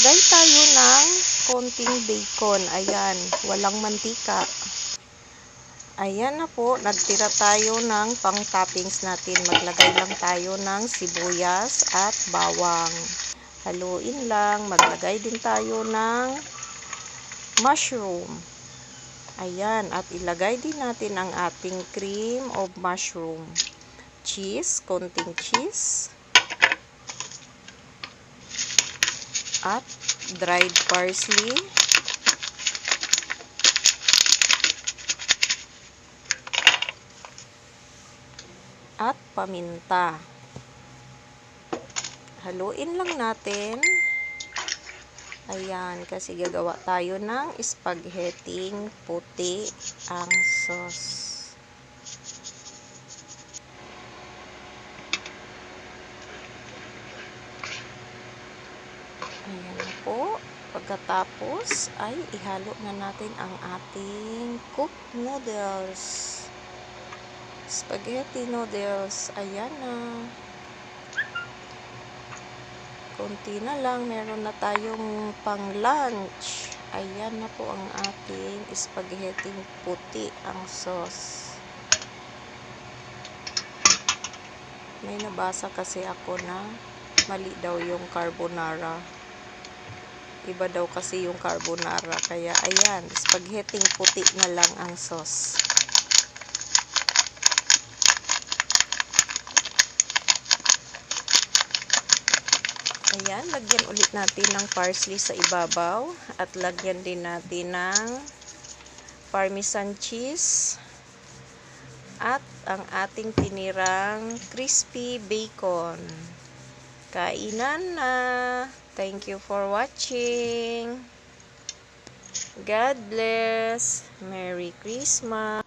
Maglagay tayo ng konting bacon. Ayan, walang mantika. Ayan na po, nagtira tayo ng pang-toppings natin. Maglagay lang tayo ng sibuyas at bawang. Haluin lang. Maglagay din tayo ng mushroom. Ayan, at ilagay din natin ang ating cream of mushroom. Cheese, konting cheese. At dried parsley. At paminta. Haluin lang natin. Ayan, kasi gagawa tayo ng spaghetting puti ang sauce. Ayan na po. Pagkatapos ay ihalo na natin ang ating cooked noodles. Spaghetti noodles. Ayan na. Konti na lang. Meron na tayong pang lunch. Ayan na po ang ating spaghetti puti ang sauce. May nabasa kasi ako na mali daw yung carbonara. Iba daw kasi yung carbonara. Kaya ayan, spaghetti puti na lang ang sauce. Ayan, lagyan ulit natin ng parsley sa ibabaw. At lagyan din natin ng parmesan cheese. At ang ating tinirang crispy bacon. Kainan na! Thank you for watching. God bless. Merry Christmas.